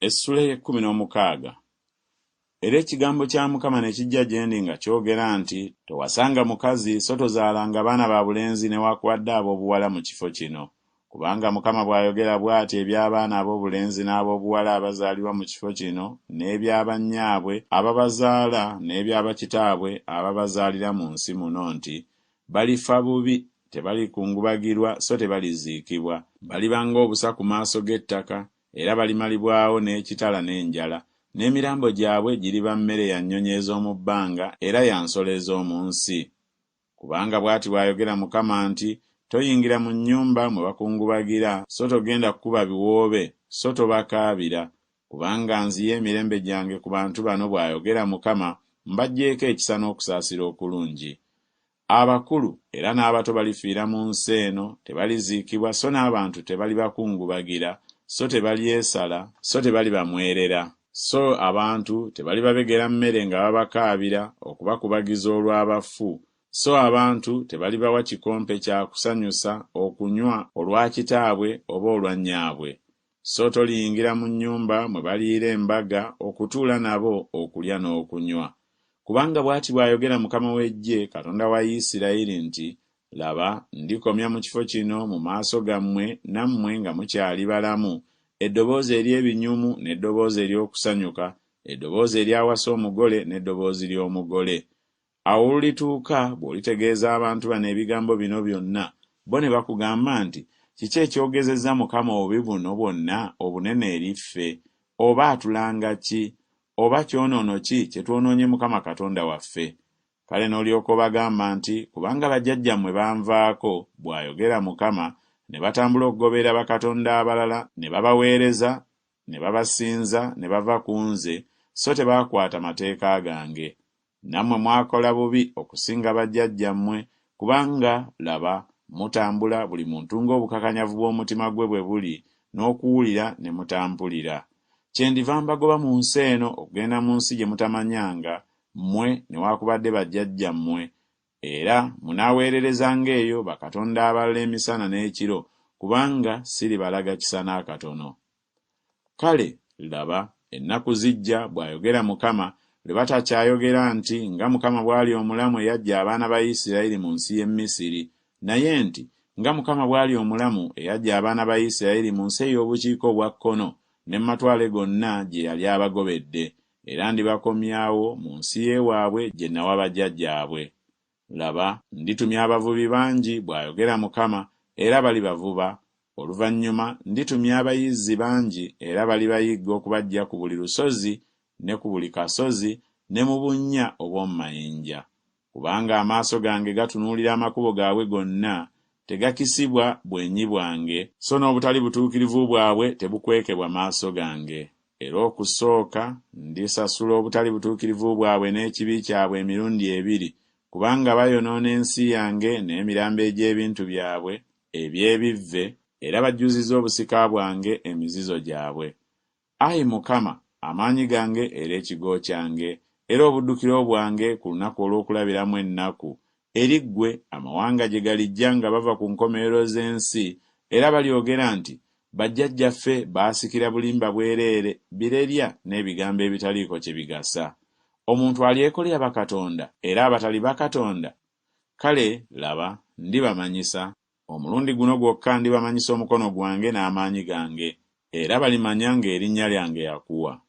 Essula y'ekkumi n'omukaaga. Era ekigambo kya Mukama ne kijja gye ndi nga kyogera nti, towasanga mukazi so tozaalanga baana babulenzi newaakubadde ab'obuwala mu kifo kino. Kubanga Mukama bw'ayogera bw'ati eby'abaana ab'obulenzi n'ab'obuwala abazaalibwa mu kifo kino, n'eby'abannyaabwe ababazaala n'eby'abakitaabwe ababazaalira mu nsi muno nti, balifa bubi, tebalikungubagirwa so tebaliziikibwa. Baliba ng'obusa ku maaso g'ettaka, era balimalibwawo n'ekitala n'enjala. N'emirambo gyabwe giriba mmere ya nnyonyi ez'omu bbanga era ya nsolo ez'omu nsi. Kubanga bw'ati bw'ayogera Mukama nti, toyingira mu nnyumba mwe bakungubagira, so togenda kukuba biwoobe, so tobakaabira. Kubanga nziye emirembe gyange ku bantu bano, bw'ayogera Mukama, mbaggyeko ekisa n'okusaasira okulungi. Abakulu era n'abato balifiira mu nsi eno, tebaliziikibwa, so n'abantu tebalibakungubagira, so tebalyesala, so tebalibamwerera. So abantu tebalibabegera mmere nga babakaabira okubakubagiza olw'abafu. So abantu tebalibawa kikompe kya kusanyusa okunywa olwa kitaabwe oba olwa nnyaabwe. So toliyingira mu nnyumba mwe baliira embaga okutuula nabo okulya n'okunywa. Kubanga bw'ati bw'ayogera Mukama w'Eggye, Katonda wa Isirayiri nti, laba, ndikomya mu kifo kino mu maaso gammwe nammwe nga mukyali balamu, eddoboozi ery'ebinyumu n'eddoboozi ery'okusanyuka, eddoboozi eryawasa omugole n'eddoboozi ly'omugole. Awo olulituuka bw'olitegeeza abantu bano ebigambo bino byonna, bo ne bakugamba nti, kiki ekyogezezza Mukama obubi buno bwonna obunene eri ffe? Oba atulanga ki? Oba kyonoono ki kye twonoonye Mukama Katonda waffe? Kale n'olyoka obagamba nti, kubanga bajjajjammwe banvaako, bw'ayogera Mukama, ne batambula okugobera bakatonda abalala, ne babaweereza, ne babasinza, ne bava ku nze, so tebaakwata mateeka gange. Nammwe mwakola bubi okusinga bajjajjammwe, kubanga laba, mutambula buli muntu ng'obukakanyavu bw'omutima gwe bwe buli, n'okuwulira ne mutampulira. Kyendiva mbagoba mu nsi eno okugenda mu nsi gye mutamanyanga, mmwe newaakubadde bajjajjammwe, era munaaweererezanga eyo bakatonda abalala emisana n'ekiro, kubanga siribalaga kisa n'akatono. Kale laba, ennaku zijja, bw'ayogera Mukama, lwe batakyayogera nti, nga Mukama bw'ali omulamu eyaggya abaana ba Isirayiri mu nsi y'e Misiri, naye nti, nga Mukama bw'ali omulamu eyaggya abaana ba Isirayiri mu nsi ey'obukiika obwa kkono, ne matwale gonna gye yali abagobedde, era ndibakomyawo mu nsi y'ewaabwe gye nawa bajjajjaabwe. Laba, nditumya abavubi bangi, bw'ayogera Mukama, era balibavuba. Oluvannyuma nditumya abayizzi bangi, era balibayigga okubaggya ku buli lusozi ne ku buli kasozi ne mu bunnya obw'omu mayinja. Kubanga amaaso gange gatunuulira amakubo gaabwe gonna, tegakisibwa bwenyi bwange, so n'obutali butuukirivu bwabwe tebukwekebwa maaso gange. Era okusooka ndisasula obutali butuukirivu bwabwe n'ekibi kyabwe emirundi ebiri, kubanga bayonoona ensi yange n'emirambo egy'ebintu byabwe eby'ebivve, era bajjuzizza obusika bwange emizizo gyabwe. Ayi Mukama, amaanyi gange era ekigo kyange, era obuddukiro bwange ku lunaku olw'okulabiramu ennaku, eri ggwe amawanga gye galijja nga bava ku nkomerero z'ensi, era balyogera nti, bajjajjaffe baasikira bulimba bwereere, birerya n'ebigambo ebitaliiko kye bigasa. Omuntu alyekolera bakatonda era abatali bakatonda? Kale laba, ndibamanyisa. Omulundi guno gwokka ndibamanyisa omukono gwange n'amaanyi gange, era balimanya ng'erinnya lyange yakuwa.